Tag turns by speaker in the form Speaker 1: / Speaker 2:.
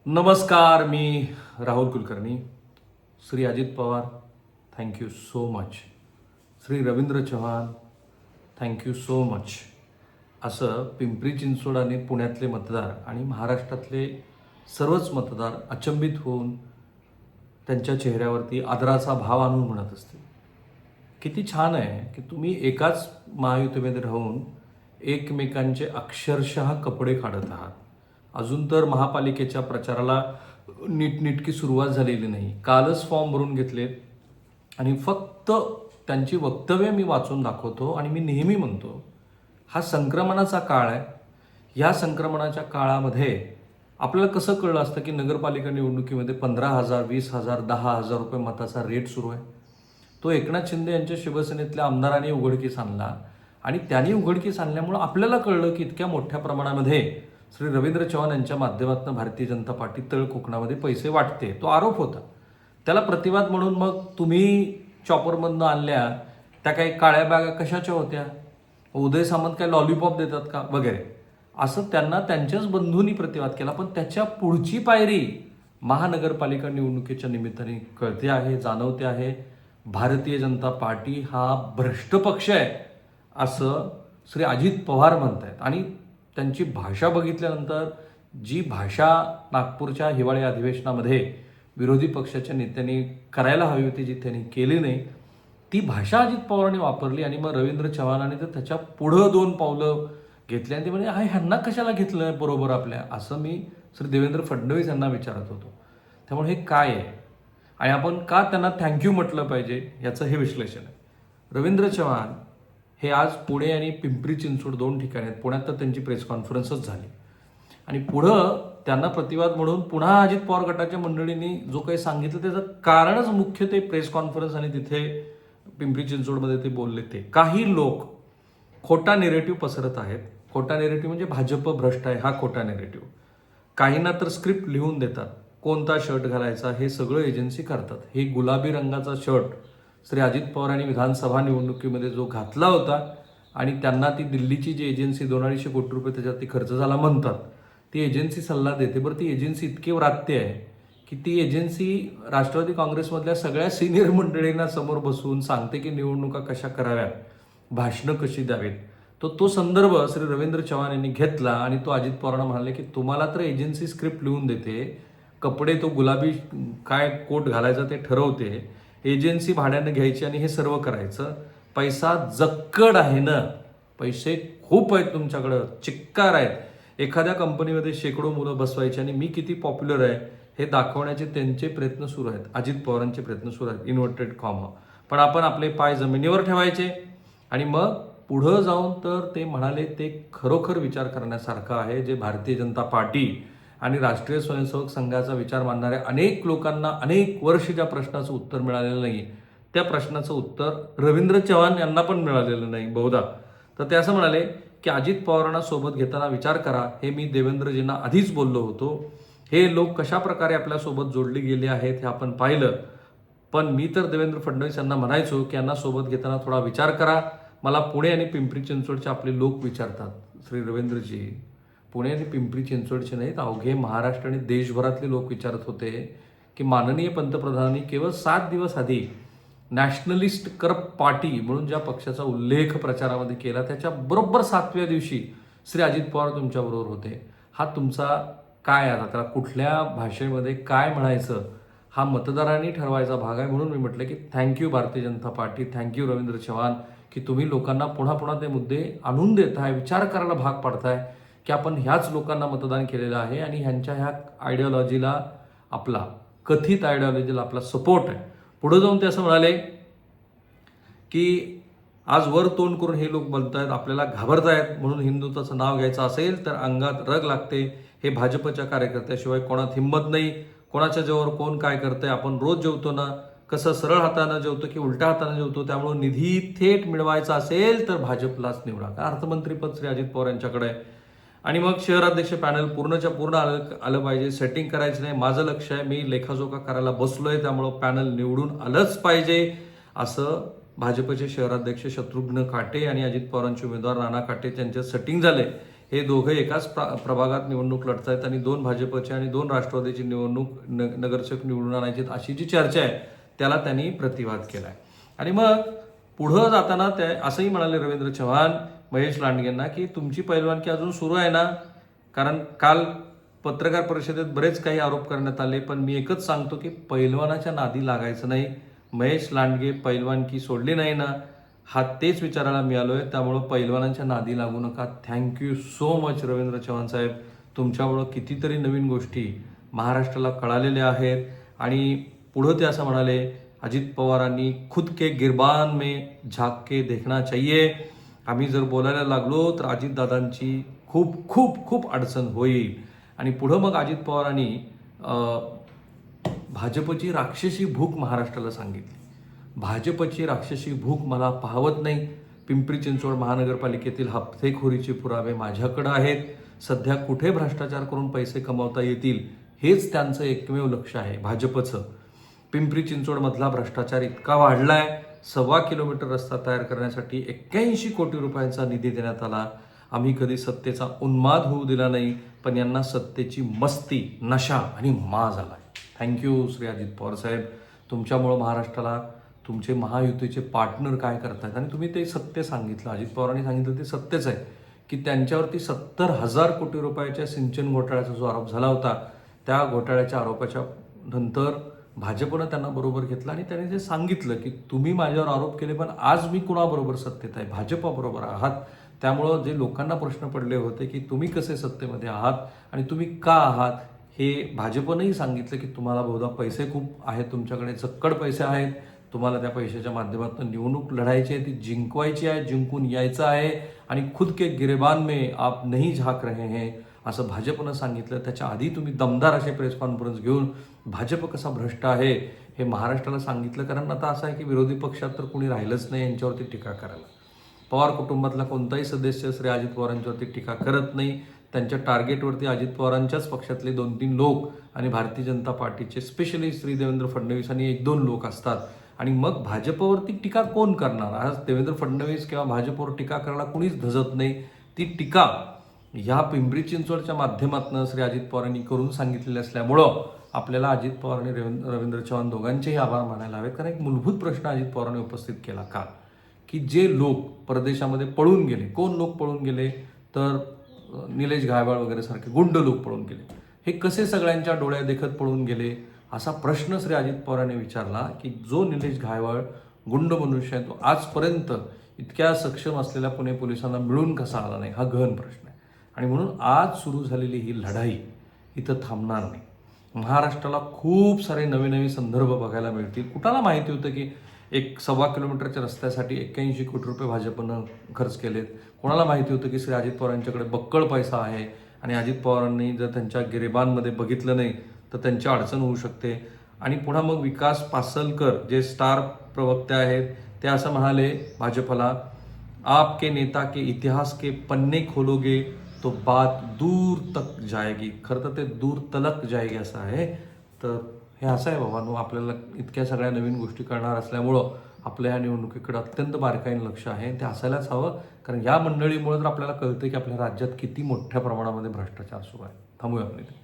Speaker 1: नमस्कार, मी Rahul Kulkarni. Shri Ajit Pawar, thank you so much. Shri Ravindra Chavan, thank you so much. असं पिंपरी चिंचवड आणि पुण्यातले मतदार आणि महाराष्ट्रातले सर्वच मतदार अचंबित होऊन त्यांच्या चेहऱ्यावरती आदराचा भाव आणून म्हणत असतील. किती छान आहे की तुम्ही एकाच महायुतीमध्ये राहून एकमेकांचे अक्षरशः कपडे काढत आहात. अजून तर महापालिकेच्या प्रचाराला नीटनेटकी सुरुवात झालेली नाही. कालच फॉर्म भरून घेतलेत आणि फक्त त्यांची वक्तव्य मी वाचून दाखवतो आणि मी नेहमी म्हणतो, हा संक्रमणाचा काळ आहे. या संक्रमणाच्या काळामध्ये आपल्याला कसं कळलं असतं की नगरपालिका निवडणुकीमध्ये 15,000, 20,000, 10,000 रुपये मताचा रेट सुरू आहे. तो एकनाथ शिंदे यांच्या शिवसेनेतल्या आमदारांनी उघडकीस आणला आणि त्यांनी उघडकीस आणल्यामुळं आपल्याला कळलं की इतक्या मोठ्या प्रमाणामध्ये श्री रवींद्र चव्हाण यांच्या माध्यमातून भारतीय जनता पार्टी तळ कोकणामध्ये पैसे वाटते. तो आरोप होता. त्याला प्रतिवाद म्हणून मग तुम्ही चॉपरमधनं आणल्या त्या काही काळ्या बॅगा कशाच्या होत्या, उदय सामंत काय लॉलीपॉप देतात का वगैरे, असं त्यांना त्यांच्याच बंधूंनी प्रतिवाद केला. पण त्याच्या पुढची पायरी महानगरपालिका निवडणुकीच्या निमित्ताने कळते आहे, जाणवते आहे. भारतीय जनता पार्टी हा भ्रष्ट पक्ष आहे असं श्री अजित पवार म्हणतायत. आणि त्यांची भाषा बघितल्यानंतर जी भाषा नागपूरच्या हिवाळी अधिवेशनामध्ये विरोधी पक्षाच्या नेत्यांनी करायला हवी होती, जी त्यांनी केली नाही, ती भाषा अजित पवारांनी वापरली. आणि मग रवींद्र चव्हाणांनी तर त्याच्या पुढं 2 पावलं घेतली आणि ते म्हणजे ह्यांना कशाला घेतलं बरोबर आपल्या, असं मी श्री देवेंद्र फडणवीस यांना विचारत होतो. त्यामुळे हे काय आहे आणि आपण का त्यांना थँक्यू म्हटलं पाहिजे याचं हे विश्लेषण आहे. रवींद्र चव्हाण हे आज पुणे आणि पिंपरी चिंचवड 2 ठिकाणी आहेत. पुण्यात तर त्यांची प्रेस कॉन्फरन्सच झाली आणि पुढं त्यांना प्रतिवाद म्हणून पुन्हा अजित पवार गटाच्या मंडळींनी जो काही सांगितलं त्याचं कारणच मुख्य ते प्रेस कॉन्फरन्स आणि तिथे पिंपरी चिंचवडमध्ये ते बोलले. ते काही लोक खोटा नेरेटिव्ह पसरत आहेत. खोटा नेरेटिव्ह म्हणजे भाजप भ्रष्ट आहे हा खोटा नेरेटिव्ह. काहींना तर स्क्रिप्ट लिहून देतात, कोणता शर्ट घालायचा हे सगळं एजन्सी करतात. हे गुलाबी रंगाचा शर्ट श्री अजित पवारांनी विधानसभा निवडणुकीमध्ये जो घातला होता आणि त्यांना ती दिल्लीची जी एजन्सी 200-250 कोटी रुपये त्याच्यात खर्च झाला म्हणतात, ती एजन्सी सल्ला देते. बरं, ती एजन्सी इतकी व्रात्य आहे की ती एजन्सी राष्ट्रवादी काँग्रेसमधल्या सगळ्या सिनियर मंडळींना समोर बसवून सांगते की निवडणुका कशा कराव्यात, भाषणं कशी द्यावीत. तो संदर्भ श्री रवींद्र चव्हाण यांनी घेतला आणि तो अजित पवारांना म्हणाले की तुम्हाला तर एजन्सी स्क्रिप्ट लिहून देते, कपडे तो गुलाबी काय कोट घालायचा ते ठरवते, एजन्सी भाड्यानं घ्यायची आणि हे सर्व करायचं. पैसा जक्कड आहे ना, पैसे खूप आहेत तुमच्याकडं, चिक्कार आहेत. एखाद्या कंपनीमध्ये शेकडो मुलं बसवायची आणि मी किती पॉप्युलर आहे हे दाखवण्याचे त्यांचे प्रयत्न सुरू आहेत, अजित पवारांचे प्रयत्न सुरू आहेत, इन्व्हर्टेड कॉमा. पण आपण आपले पाय जमिनीवर ठेवायचे. आणि मग पुढं जाऊन तर ते म्हणाले ते खरोखर विचार करण्यासारखं आहे. जे भारतीय जनता पार्टी आणि राष्ट्रीय स्वयंसेवक संघाचा विचार मानणाऱ्या अनेक लोकांना अनेक वर्ष ज्या प्रश्नाचं उत्तर मिळालेलं नाही, त्या प्रश्नाचं उत्तर रवींद्र चव्हाण यांना पण मिळालेलं नाही बहुधा. तर ते असं म्हणाले की अजित पवारांना सोबत घेताना विचार करा. हे मी देवेंद्रजींना आधीच बोललो होतो. हे लोक कशा प्रकारे आपल्यासोबत जोडले गेले आहेत हे आपण पाहिलं. पण मी तर देवेंद्र फडणवीस यांना म्हणायचो की यांना सोबत घेताना थोडा विचार करा. मला पुणे आणि पिंपरी चिंचवडचे आपले लोक विचारतात, श्री रवींद्रजी, पुणे आणि पिंपरी चिंचवडचे नाहीत, अवघे महाराष्ट्र आणि देशभरातले लोक विचारत होते की माननीय पंतप्रधानांनी केवळ 7 दिवस आधी नॅशनलिस्ट करप्ट पार्टी म्हणून ज्या पक्षाचा उल्लेख प्रचारामध्ये केला, त्याच्या बरोबर 7व्या दिवशी श्री अजित पवार तुमच्याबरोबर होते. हा तुमचा काय आता त्याला कुठल्या भाषेमध्ये काय म्हणायचं हा मतदारांनी ठरवायचा भाग आहे. म्हणून मी म्हटलं की thank you Bharatiya Janata party, thank you Ravindra Chavan, की तुम्ही लोकांना पुन्हा पुन्हा ते मुद्दे आणून देताय, विचार करायला भाग पाडताय की आपण ह्याच लोकांना मतदान केलेलं आहे आणि ह्यांच्या ह्या आयडिओलॉजीला, आपला कथित आयडिओलॉजीला आपला सपोर्ट आहे. पुढे जाऊन ते असं म्हणाले की आज वर तोंड करून हे लोक बोलतायत, आपल्याला घाबरतायत, म्हणून हिंदुत्वाचं नाव घ्यायचं असेल तर अंगात रग लागते. हे भाजपच्या कार्यकर्त्याशिवाय कोणात हिंमत नाही. कोणाच्या जेव्हा कोण काय करतंय, आपण रोज जेवतो ना, कसं सरळ हाताने जेवतो की उलट्या हाताने जेवतो, त्यामुळे निधी थेट मिळवायचा असेल तर भाजपलाच निवडा. अर्थमंत्रीपद श्री अजित पवार यांच्याकडे आहे. आणि मग शहराध्यक्ष पॅनल पूर्णच्या पूर्ण आलं पाहिजे. सेटिंग करायचं नाही, माझं लक्ष आहे, मी लेखाजोखा करायला बसलोय, त्यामुळं पॅनल निवडून आलंच पाहिजे असं भाजपचे शहराध्यक्ष शत्रुघ्न काटे आणि अजित पवारांचे उमेदवार नाना काटे त्यांच्यात सेटिंग झाले. हे दोघं एकाच प्रभागात निवडणूक लढत आहेत आणि 2 भाजपचे आणि 2 राष्ट्रवादीची निवडणूक नगरसेवक निवडून आणायचे अशी जी चर्चा आहे त्याला त्यांनी प्रतिवाद केला आहे. आणि मग पुढं जाताना ते असंही म्हणाले रवींद्र चव्हाण महेश लांडगेंना की तुमची पैलवानकी अजून सुरू आहे ना, कारण काल पत्रकार परिषदेत बरेच काही आरोप करण्यात आले, पण मी एकच सांगतो की पैलवानाच्या नादी लागायचं नाही. महेश लांडगे पैलवानकी सोडली नाही ना, हा तेच विचारायला मिळालोय. त्यामुळं पैलवानांच्या नादी लागू नका. Thank you so much Ravindra Chavan saheb. तुमच्यामुळं कितीतरी नवीन गोष्टी महाराष्ट्राला कळालेल्या आहेत. आणि पुढं ते असं म्हणाले, अजित पवारांनी खुद के गिरबान में झाक के देखना चाहिए. आम्ही जर बोलायला लागलो तर अजितदादांची खूप खूप खूप अडचण होईल. आणि पुढं मग अजित पवारांनी भाजपची राक्षसी भूक महाराष्ट्राला सांगितली. भाजपची राक्षसी भूक मला पाहवत नाही. पिंपरी चिंचवड महानगरपालिकेतील हप्तेखोरीचे पुरावे माझ्याकडे आहेत. सध्या कुठे भ्रष्टाचार करून पैसे कमावता येतील हेच त्यांचं एकमेव लक्ष आहे भाजपचं. पिंपरी चिंचवडमधला भ्रष्टाचार इतका वाढलाय, 1.25 किलोमीटर रस्ता तयार करण्यासाठी 81 कोटी रुपयांचा निधी देण्यात आला. आम्ही कधी सत्तेचा उन्माद होऊ दिला नाही, पण यांना सत्तेची मस्ती, नशा आणि माज आलाय. थँक्यू श्री अजित पवार साहेब. तुमच्यामुळं महाराष्ट्राला तुमचे महायुतीचे पार्टनर काय करतायत आणि तुम्ही ते सत्य सांगितलं. अजित पवारांनी सांगितलं ते सत्यच आहे की त्यांच्यावरती 70,000 कोटी रुपयाच्या सिंचन घोटाळ्याचा जो आरोप झाला होता, त्या घोटाळ्याच्या आरोपाच्या नंतर भाजपनं त्यांना बरोबर घेतलं आणि त्यांनी जे सांगितलं की तुम्ही माझ्यावर आरोप केले, पण आज मी कुणाबरोबर सत्तेत आहे, भाजपाबरोबर आहात. त्यामुळं जे लोकांना प्रश्न पडले होते की तुम्ही कसे सत्तेमध्ये आहात आणि तुम्ही का आहात, हे भाजपनंही सांगितलं की तुम्हाला बहुधा पैसे खूप आहेत, तुमच्याकडे चक्कड पैसे आहेत, तुम्हाला त्या पैशाच्या माध्यमातून निवडणूक लढायची आहे, ती जिंकवायची आहे, जिंकून यायचं आहे आणि खुद के गिरेबान में आप नहीं झाक रहे हैं असं भाजपनं सांगितलं. त्याच्या आधी तुम्ही दमदार असे प्रेस कॉन्फरन्स घेऊन भाजप कसा भ्रष्ट आहे हे महाराष्ट्राला सांगितलं. कारण आता असं आहे की विरोधी पक्षात तर कोणी राहिलंच नाही यांच्यावरती टीका करायला. पवार कुटुंबातला कोणताही सदस्य श्री अजित पवारांच्यावरती टीका करत नाही. त्यांच्या टार्गेटवरती अजित पवारांच्याच पक्षातले 2-3 लोक आणि भारतीय जनता पार्टीचे स्पेशली श्री देवेंद्र फडणवीस आणि 1-2 लोक असतात. आणि मग भाजपवरती टीका कोण करणार? आज देवेंद्र फडणवीस किंवा भाजपवर टीका करायला कुणीच धजत नाही. ती टीका ह्या पिंपरी चिंचवडच्या माध्यमातून श्री अजित पवारांनी करून सांगितलेली असल्यामुळं आपल्याला अजित पवार आणि रवींद्र चव्हाण दोघांचेही आभार मानायला हवेत. कारण एक मूलभूत प्रश्न अजित पवारांनी उपस्थित केला काल की जे लोक परदेशामध्ये पळून गेले, कोण लोक पळून गेले तर निलेश घायवाळ वगैरे सारखे गुंड लोक पळून गेले, हे कसे सगळ्यांच्या डोळ्या देखत पळून गेले असा प्रश्न श्री अजित पवारांनी विचारला की जो निलेश घायवाळ गुंड मनुष्य आहे तो आजपर्यंत इतक्या सक्षम असलेल्या पुणे पोलिसांना मिळून कसा आला नाही, हा गहन प्रश्न आहे. आणि म्हणून आज सुरू झालेली ही लढाई इथं थांबणार नाही. महाराष्ट्राला खूप सारे नवे नवे संदर्भ बघायला मिळतील. कुणाला माहिती होतं की 1.25 किलोमीटरच्या रस्त्यासाठी 81 कोटी रुपये भाजपनं खर्च केलेत? कोणाला माहिती होतं की श्री अजित पवारांच्याकडे बक्कळ पैसा आहे आणि अजित पवारांनी जर त्यांच्या गिरेबानमध्ये बघितलं नाही तर त्यांची अडचण होऊ शकते. आणि पुन्हा मग विकास पासलकर जे स्टार प्रवक्ते आहेत ते असं म्हणाले भाजपला, आपके नेता के इतिहास के पन्ने खोलोगे तो बात दूर तक जाएगी. खरं तर ते दूर तलक जाएगी असं आहे. तर हे असं आहे बाबा, आपल्याला इतक्या सगळ्या नवीन गोष्टी करणार असल्यामुळं आपल्या ह्या निवडणुकीकडे अत्यंत बारकाईने लक्ष आहे. ते असायलाच हवं, कारण या मंडळीमुळे तर आपल्याला कळतं की आपल्या राज्यात किती मोठ्या प्रमाणामध्ये भ्रष्टाचार सुरू आहे. थांबूया आपण इथे.